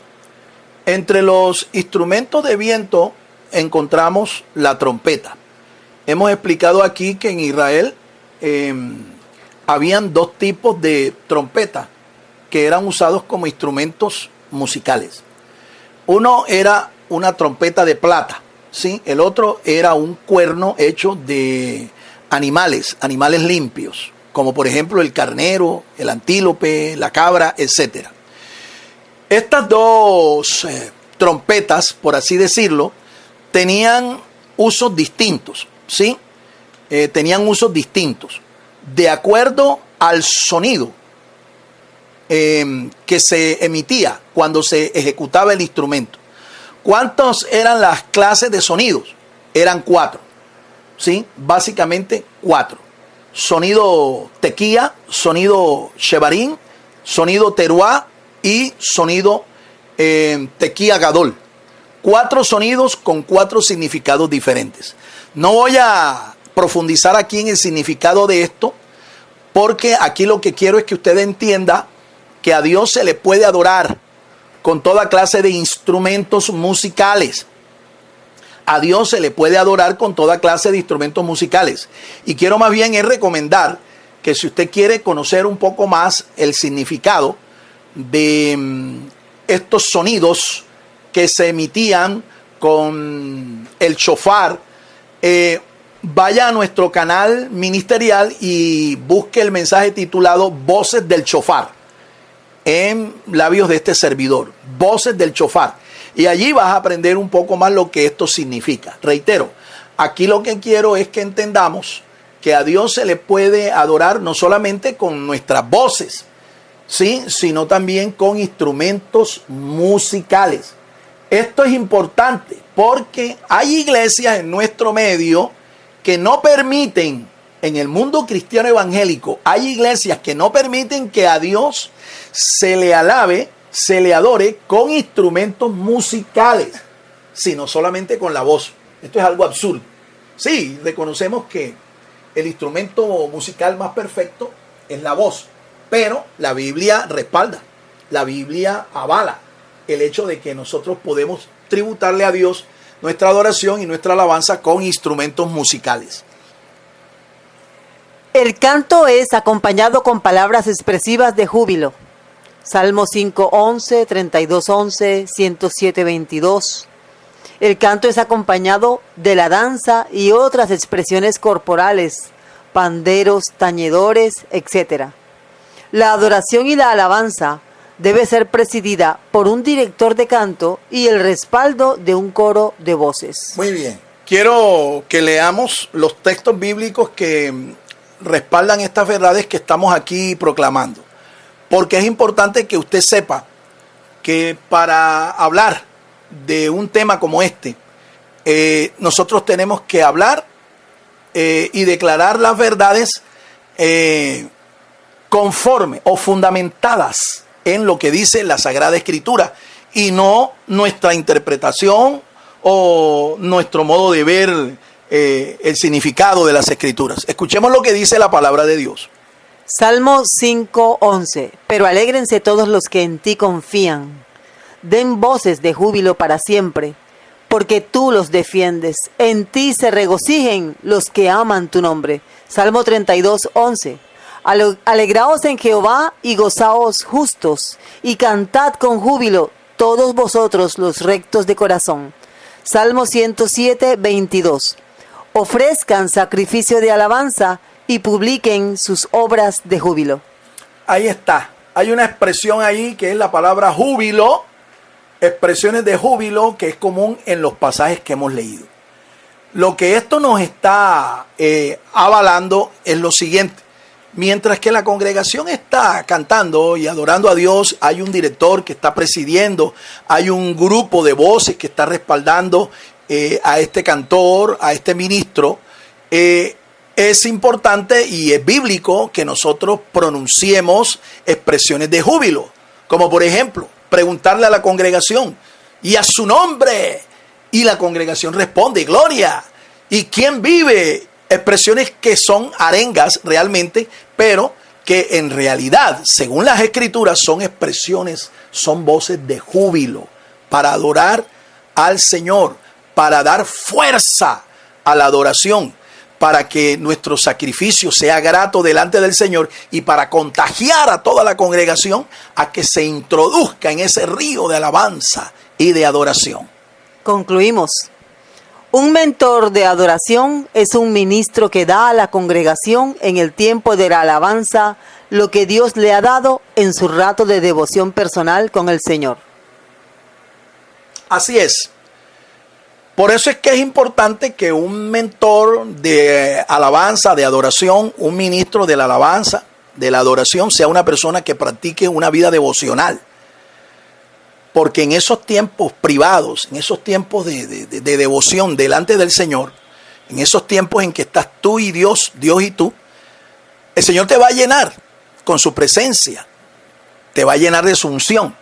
Entre los instrumentos de viento encontramos la trompeta. Hemos explicado aquí que en Israel habían dos tipos de trompeta que eran usados como instrumentos musicales. Uno era una trompeta de plata, ¿sí? El otro era un cuerno hecho de animales limpios, como por ejemplo el carnero, el antílope, la cabra, etc. Estas dos trompetas, por así decirlo, tenían usos distintos, ¿sí? Tenían usos distintos de acuerdo al sonido que se emitía cuando se ejecutaba el instrumento. ¿Cuántas eran las clases de sonidos? Eran 4, ¿sí? Básicamente 4. Sonido tequía, sonido shevarim, sonido teruá y sonido tequía gadol. 4 sonidos con 4 significados diferentes. No voy a profundizar aquí en el significado de esto, porque aquí lo que quiero es que usted entienda que a Dios se le puede adorar con toda clase de instrumentos musicales. A Dios se le puede adorar con toda clase de instrumentos musicales. Y quiero más bien recomendar que si usted quiere conocer un poco más el significado de estos sonidos que se emitían con el shofar, vaya a nuestro canal ministerial y busque el mensaje titulado Voces del Shofar en labios de este servidor, Voces del Shofar, y allí vas a aprender un poco más lo que esto significa. Reitero, aquí lo que quiero es que entendamos que a Dios se le puede adorar no solamente con nuestras voces, ¿sí?, sino también con instrumentos musicales. Esto es importante porque hay iglesias en nuestro medio que no permiten, en el mundo cristiano evangélico, hay iglesias que no permiten que a Dios se le alabe, se le adore con instrumentos musicales, sino solamente con la voz. Esto es algo absurdo. Sí, reconocemos que el instrumento musical más perfecto es la voz, pero la Biblia respalda, la Biblia avala el hecho de que nosotros podemos tributarle a Dios nuestra adoración y nuestra alabanza con instrumentos musicales. El canto es acompañado con palabras expresivas de júbilo. Salmo 5:11, 32:11, 107:22. El canto es acompañado de la danza y otras expresiones corporales, panderos, tañedores, etc. La adoración y la alabanza debe ser presidida por un director de canto y el respaldo de un coro de voces. Muy bien. Quiero que leamos los textos bíblicos que respaldan estas verdades que estamos aquí proclamando. Porque es importante que usted sepa que para hablar de un tema como este, nosotros tenemos que hablar y declarar las verdades conforme o fundamentadas en lo que dice la Sagrada Escritura y no nuestra interpretación o nuestro modo de ver el significado de las Escrituras. Escuchemos lo que dice la palabra de Dios. Salmo 5:11. Pero alégrense todos los que en ti confían. Den voces de júbilo para siempre, porque tú los defiendes. En ti se regocijen los que aman tu nombre. Salmo 32:11. Alegraos en Jehová y gozaos justos, y cantad con júbilo todos vosotros los rectos de corazón. Salmo 107, 22. Ofrezcan sacrificio de alabanza y publiquen sus obras de júbilo. Ahí está. Hay una expresión ahí que es la palabra júbilo, expresiones de júbilo que es común en los pasajes que hemos leído. Lo que esto nos está avalando es lo siguiente. Mientras que la congregación está cantando y adorando a Dios, hay un director que está presidiendo, hay un grupo de voces que está respaldando a este cantor, a este ministro. Es importante y es bíblico que nosotros pronunciemos expresiones de júbilo, como por ejemplo, preguntarle a la congregación, y a su nombre, y la congregación responde, gloria. ¿Y quién vive? Expresiones que son arengas realmente, pero que en realidad, según las escrituras, son expresiones, son voces de júbilo para adorar al Señor, para dar fuerza a la adoración, para que nuestro sacrificio sea grato delante del Señor y para contagiar a toda la congregación a que se introduzca en ese río de alabanza y de adoración. Concluimos. Un mentor de adoración es un ministro que da a la congregación en el tiempo de la alabanza lo que Dios le ha dado en su rato de devoción personal con el Señor. Así es. Por eso es que es importante que un mentor de alabanza, de adoración, un ministro de la alabanza, de la adoración, sea una persona que practique una vida devocional. Porque en esos tiempos privados, en esos tiempos de devoción delante del Señor, en esos tiempos en que estás tú y Dios, Dios y tú, el Señor te va a llenar con su presencia, te va a llenar de su unción.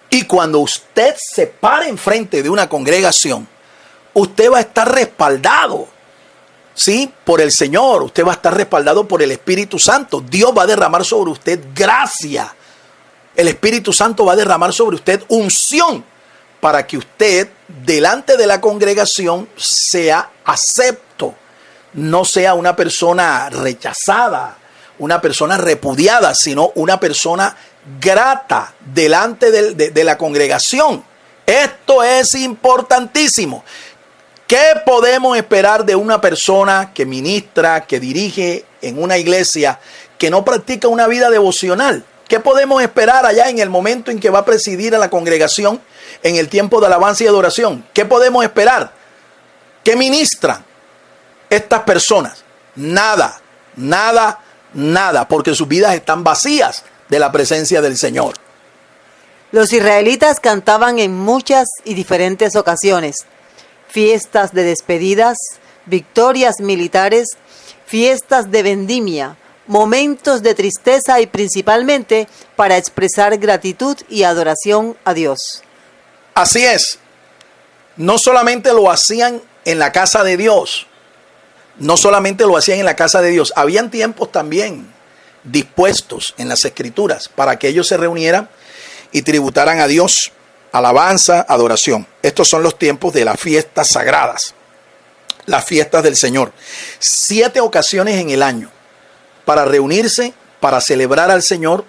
Y cuando usted se pare enfrente de una congregación, usted va a estar respaldado, ¿sí?, por el Señor, usted va a estar respaldado por el Espíritu Santo. Dios va a derramar sobre usted gracia. El Espíritu Santo va a derramar sobre usted unción para que usted, delante de la congregación, sea acepto. No sea una persona rechazada, una persona repudiada, sino una persona grata delante de la congregación. Esto es importantísimo. ¿Qué podemos esperar de una persona que ministra, que dirige en una iglesia, que no practica una vida devocional? ¿Qué podemos esperar allá en el momento en que va a presidir a la congregación en el tiempo de alabanza y adoración? ¿Qué podemos esperar? ¿Qué ministran estas personas? Nada, nada, nada, porque sus vidas están vacías de la presencia del Señor. Los israelitas cantaban en muchas y diferentes ocasiones: fiestas de despedidas, victorias militares, fiestas de vendimia, momentos de tristeza y principalmente para expresar gratitud y adoración a Dios. Así es. No solamente lo hacían en la casa de Dios, no solamente lo hacían en la casa de Dios, habían tiempos también dispuestos en las Escrituras para que ellos se reunieran y tributaran a Dios alabanza, adoración. Estos son los tiempos de las fiestas sagradas, las fiestas del Señor. 7 ocasiones en el año para reunirse, para celebrar al Señor,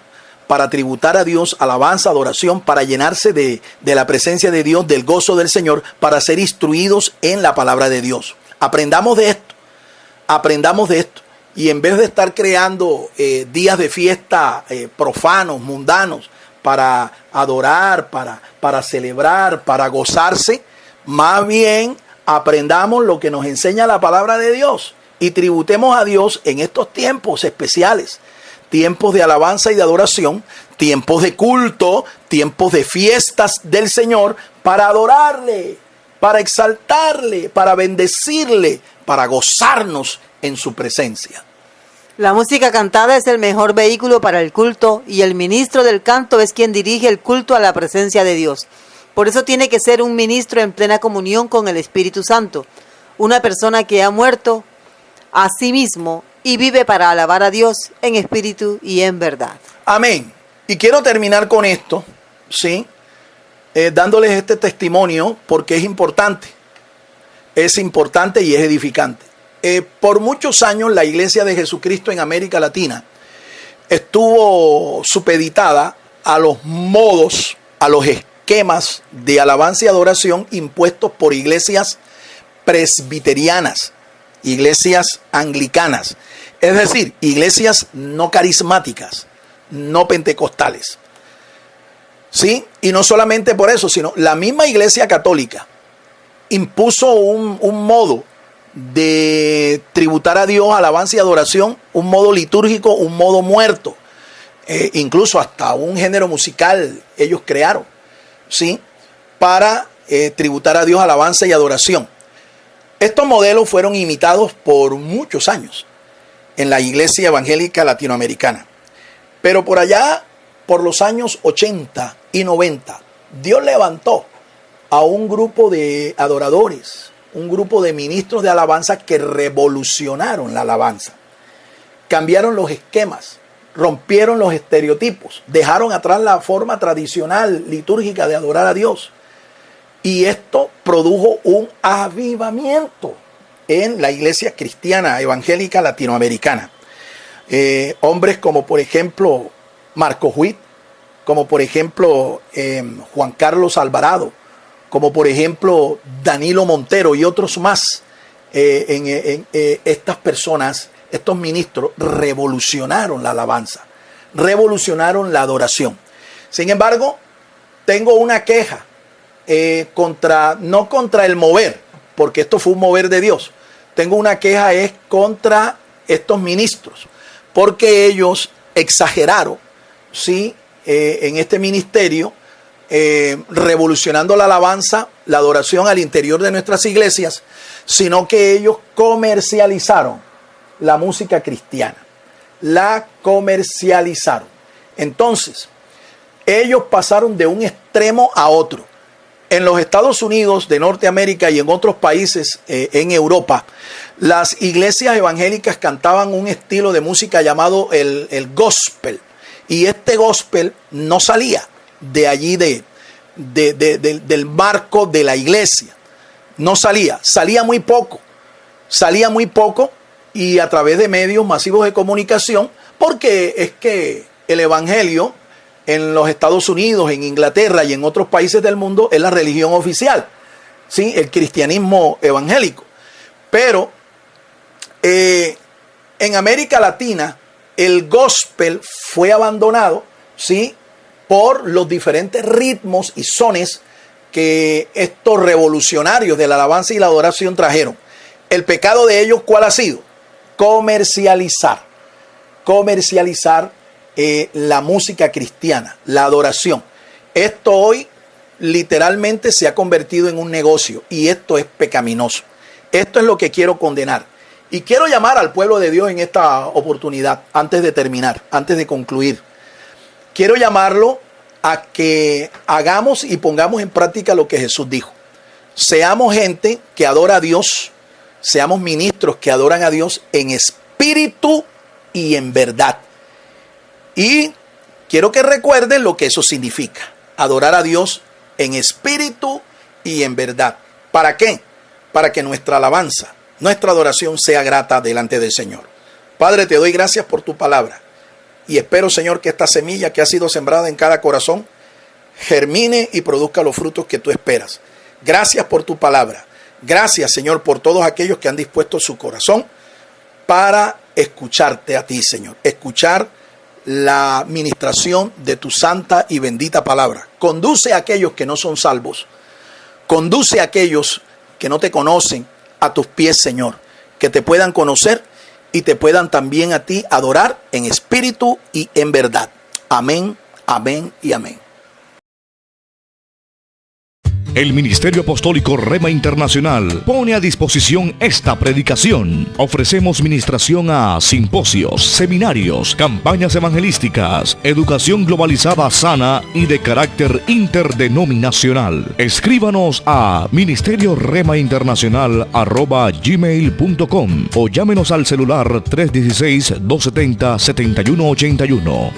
para tributar a Dios alabanza, adoración, para llenarse de la presencia de Dios, del gozo del Señor, para ser instruidos en la palabra de Dios. Aprendamos de esto. Y en vez de estar creando días de fiesta profanos, mundanos, para adorar, para celebrar, para gozarse, más bien aprendamos lo que nos enseña la palabra de Dios y tributemos a Dios en estos tiempos especiales, tiempos de alabanza y de adoración, tiempos de culto, tiempos de fiestas del Señor, para adorarle, para exaltarle, para bendecirle, para gozarnos en su presencia. La música cantada es el mejor vehículo para el culto y el ministro del canto es quien dirige el culto a la presencia de Dios. Por eso tiene que ser un ministro en plena comunión con el Espíritu Santo, una persona que ha muerto a sí mismo y vive para alabar a Dios en espíritu y en verdad. Amén. Y quiero terminar con esto, ¿sí? Dándoles este testimonio porque es importante y es edificante. Por muchos años la Iglesia de Jesucristo en América Latina estuvo supeditada a los modos, a los esquemas de alabanza y adoración impuestos por iglesias presbiterianas, iglesias anglicanas, es decir, iglesias no carismáticas, no pentecostales. ¿Sí? Y no solamente por eso, sino la misma Iglesia Católica impuso un modo de tributar a Dios alabanza y adoración, un modo litúrgico, un modo muerto. Incluso hasta un género musical ellos crearon, ¿sí? Para tributar a Dios alabanza y adoración. Estos modelos fueron imitados por muchos años en la Iglesia Evangélica Latinoamericana. Pero por allá, por los años 80 y 90, Dios levantó a un grupo de adoradores, un grupo de ministros de alabanza que revolucionaron la alabanza. Cambiaron los esquemas, rompieron los estereotipos, dejaron atrás la forma tradicional litúrgica de adorar a Dios. Y esto produjo un avivamiento en la iglesia cristiana evangélica latinoamericana. Hombres como por ejemplo Marcos Witt, como por ejemplo Juan Carlos Alvarado, como por ejemplo Danilo Montero y otros más. Estas personas, estos ministros revolucionaron la alabanza, revolucionaron la adoración. Sin embargo, tengo una queja no contra el mover, porque esto fue un mover de Dios. Tengo una queja es contra estos ministros, porque ellos exageraron, ¿sí? En este ministerio, revolucionando la alabanza, la adoración al interior de nuestras iglesias, sino que ellos comercializaron la música cristiana, la comercializaron. Entonces, ellos pasaron de un extremo a otro. En los Estados Unidos de Norteamérica y en otros países en Europa, las iglesias evangélicas cantaban un estilo de música llamado el gospel. Y este gospel no salía de allí del marco de la iglesia. No salía muy poco y a través de medios masivos de comunicación, porque es que el evangelio en los Estados Unidos, en Inglaterra y en otros países del mundo es la religión oficial, ¿sí? El cristianismo evangélico. Pero en América Latina el gospel fue abandonado, ¿sí? Por los diferentes ritmos y sones que estos revolucionarios de la alabanza y la adoración trajeron. El pecado de ellos, ¿cuál ha sido? Comercializar la música cristiana, la adoración. Esto hoy literalmente se ha convertido en un negocio y esto es pecaminoso. Esto es lo que quiero condenar. Y quiero llamar al pueblo de Dios en esta oportunidad, antes de terminar, antes de concluir. Quiero llamarlo a que hagamos y pongamos en práctica lo que Jesús dijo. Seamos gente que adora a Dios, seamos ministros que adoran a Dios en espíritu y en verdad. Y quiero que recuerden lo que eso significa, adorar a Dios en espíritu y en verdad. ¿Para qué? Para que nuestra alabanza, nuestra adoración sea grata delante del Señor. Padre, te doy gracias por tu palabra y espero, Señor, que esta semilla que ha sido sembrada en cada corazón germine y produzca los frutos que tú esperas. Gracias por tu palabra. Gracias, Señor, por todos aquellos que han dispuesto su corazón para escucharte a ti, Señor. Escuchar la administración de tu santa y bendita palabra. Conduce a aquellos que no son salvos. Conduce a aquellos que no te conocen a tus pies, Señor. Que te puedan conocer y te puedan también a ti adorar en espíritu y en verdad. Amén, amén y amén. El Ministerio Apostólico Rema Internacional pone a disposición esta predicación. Ofrecemos ministración a simposios, seminarios, campañas evangelísticas, educación globalizada sana y de carácter interdenominacional. Escríbanos a ministerioremainternacional@gmail.com o llámenos al celular 316-270-7181.